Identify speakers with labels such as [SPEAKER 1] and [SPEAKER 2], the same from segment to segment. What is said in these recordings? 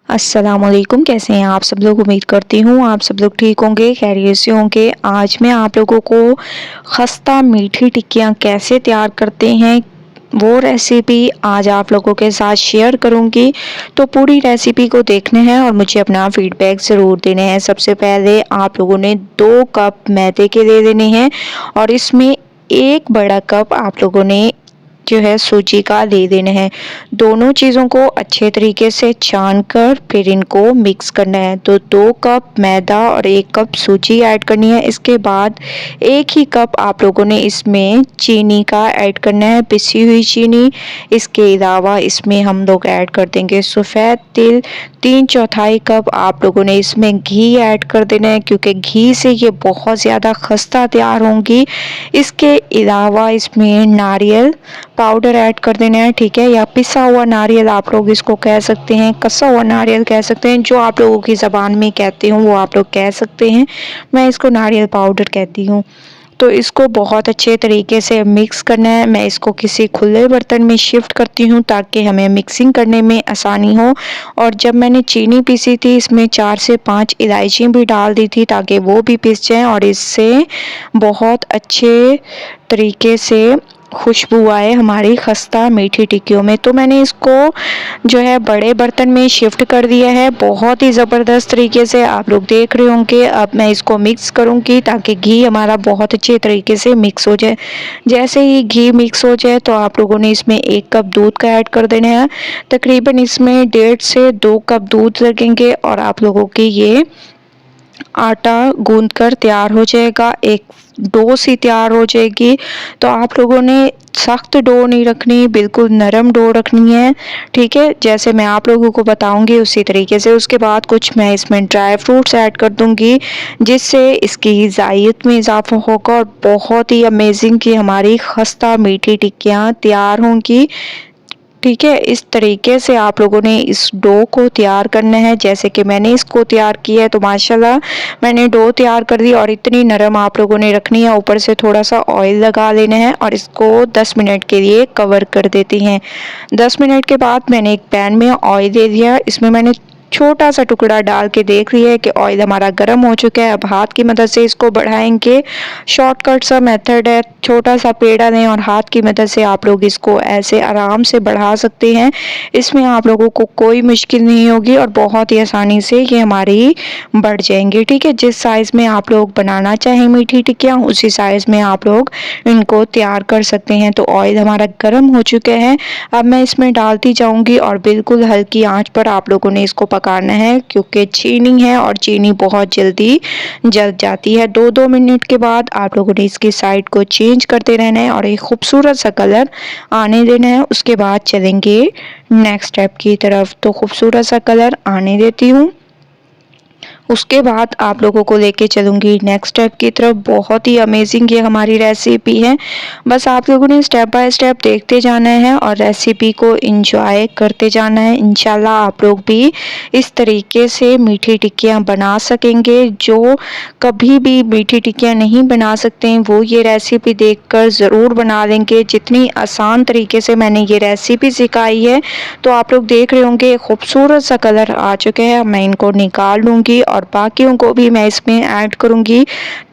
[SPEAKER 1] अस्सलामुअलैकुम, कैसे हैं आप सब लोग। उम्मीद करती हूँ आप सब लोग ठीक होंगे, खैरियत से होंगे। आज मैं आप लोगों को खस्ता मीठी टिक्कियाँ कैसे तैयार करते हैं वो रेसिपी आज आप लोगों के साथ शेयर करूंगी। तो पूरी रेसिपी को देखना है और मुझे अपना फीडबैक ज़रूर देने हैं। सबसे पहले आप लोगों ने 2 कप मैदे के ले लेने हैं और इसमें 1 बड़ा कप आप लोगों ने जो है सूजी का ले देना है। दोनों चीज़ों को अच्छे तरीके से छान कर फिर इनको मिक्स करना है। तो 2 कप मैदा और 1 कप सूजी ऐड करनी है। इसके बाद 1 ही कप आप लोगों ने इसमें चीनी का ऐड करना है, पिसी हुई चीनी। इसके अलावा इसमें हम लोग ऐड कर देंगे सफ़ेद तिल। 3/4 कप आप लोगों ने इसमें घी ऐड कर देना है, क्योंकि घी से ये बहुत ज़्यादा खस्ता तैयार होंगी। इसके अलावा इसमें नारियल पाउडर ऐड कर देना है, ठीक है, या पिसा हुआ नारियल आप लोग इसको कह सकते हैं, कसा हुआ नारियल कह सकते हैं, जो आप लोगों की ज़बान में कहते हो वो आप लोग कह सकते हैं। मैं इसको नारियल पाउडर कहती हूँ। तो इसको बहुत अच्छे तरीके से मिक्स करना है। मैं इसको किसी खुले बर्तन में शिफ्ट करती हूँ ताकि हमें मिक्सिंग करने में आसानी हो। और जब मैंने चीनी पीसी थी इसमें 4 से 5 इलायची भी डाल दी थी ताकि वो भी पिस जाएँ और इससे बहुत अच्छे तरीके से खुशबू आए हमारी खस्ता मीठी टिक्कियों में। तो मैंने इसको जो है बड़े बर्तन में शिफ्ट कर दिया है। बहुत ही ज़बरदस्त तरीके से आप लोग देख रहे होंगे। अब मैं इसको मिक्स करूँगी ताकि घी हमारा बहुत अच्छे तरीके से मिक्स हो जाए। जैसे ही घी मिक्स हो जाए तो आप लोगों ने इसमें 1 कप दूध का ऐड कर देना है। तकरीबन इसमें 1.5 से 2 कप दूध लगेंगे और आप लोगों की ये आटा गूंद कर तैयार हो जाएगा, एक डो सी तैयार हो जाएगी। तो आप लोगों ने सख्त डो नहीं रखनी, बिल्कुल नरम डो रखनी है, ठीक है, जैसे मैं आप लोगों को बताऊंगी उसी तरीके से। उसके बाद कुछ मैं इसमें ड्राई फ्रूट्स ऐड कर दूंगी जिससे इसकी ज़ायक़त में इजाफा होगा और बहुत ही अमेजिंग की हमारी खस्ता मीठी टिक्कियाँ तैयार होंगी, ठीक है। इस तरीके से आप लोगों ने इस डो को तैयार करना है जैसे कि मैंने इसको तैयार किया है। तो माशाल्लाह मैंने डो तैयार कर दी और इतनी नरम आप लोगों ने रखनी है। ऊपर से थोड़ा सा ऑयल लगा लेना है और इसको 10 मिनट के लिए कवर कर देती हैं। 10 मिनट के बाद मैंने एक पैन में ऑयल दे दिया, इसमें मैंने छोटा सा टुकड़ा डाल के देख लिया है कि ऑयल हमारा गर्म हो चुका है। अब हाथ की मदद से इसको बढ़ाएंगे। शॉर्टकट सा मेथड है, छोटा सा पेड़ा लें और हाथ की मदद से आप लोग इसको ऐसे आराम से बढ़ा सकते हैं। इसमें आप लोगों को कोई मुश्किल नहीं होगी और बहुत ही आसानी से ये हमारी बढ़ जाएंगी, ठीक है। जिस साइज़ में आप लोग बनाना चाहें मीठी टिक्कियाँ उसी साइज़ में आप लोग इनको तैयार कर सकते हैं। तो ऑयल हमारा गर्म हो चुका है। अब मैं इसमें डालती जाऊँगी और बिल्कुल हल्की आंच पर आप लोगों ने इसको पकाना है, क्योंकि चीनी है और चीनी बहुत जल्दी जल जाती है। 2-2 मिनट के बाद आप लोगों ने इसकी साइड को चेंज करते रहना है और एक खूबसूरत सा कलर आने देना है। उसके बाद चलेंगे नेक्स्ट स्टेप की तरफ। तो खूबसूरत सा कलर आने देती हूँ, उसके बाद आप लोगों को लेके चलूँगी नेक्स्ट स्टेप की तरफ। बहुत ही अमेजिंग ये हमारी रेसिपी है, बस आप लोगों ने स्टेप बाय स्टेप देखते जाना है और रेसिपी को एंजॉय करते जाना है। इंशाल्लाह आप लोग भी इस तरीके से मीठी टिक्कियाँ बना सकेंगे। जो कभी भी मीठी टिक्कियाँ नहीं बना सकते हैं वो ये रेसिपी देखकर ज़रूर बना लेंगे। जितनी आसान तरीके से मैंने ये रेसिपी सिखाई है, तो आप लोग देख रहे होंगे खूबसूरत सा कलर आ चुके हैं। मैं इनको निकाल लूँगी और बाकियों को भी मैं इसमें ऐड करूँगी।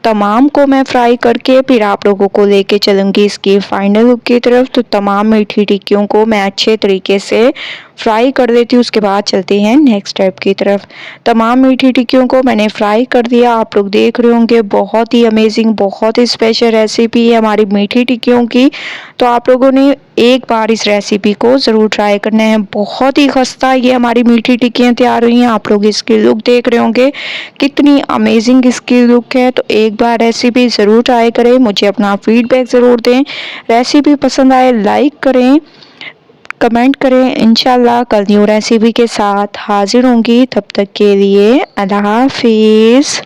[SPEAKER 1] तमाम को मैं फ्राई करके फिर आप लोगों को लेके चलूँगी इसकी फाइनल लुक की तरफ। तो तमाम मीठी टिक्कियों को मैं अच्छे तरीके से फ्राई कर देती हूँ। उसके बाद चलते हैं नेक्स्ट स्टेप की तरफ। तमाम मीठी टिक्कियों को मैंने फ्राई कर दिया, आप लोग देख रहे होंगे। बहुत ही अमेजिंग, बहुत ही स्पेशल रेसिपी है हमारी मीठी टिक्कियों की। तो आप लोगों ने एक बार इस रेसिपी को ज़रूर ट्राई करना है। बहुत ही खस्ता ये हमारी मीठी टिक्कियाँ तैयार हुई हैं। आप लोग इसकी लुक देख रहे होंगे कितनी अमेजिंग इसकी लुक है। तो एक बार रेसिपी ज़रूर ट्राई करें, मुझे अपना फीडबैक ज़रूर दें। रेसिपी पसंद आए लाइक करें, कमेंट करें। इंशाल्लाह कल न्यू रेसिपी के साथ हाजिर होंगी। तब तक के लिए अल्लाह हाफिज़।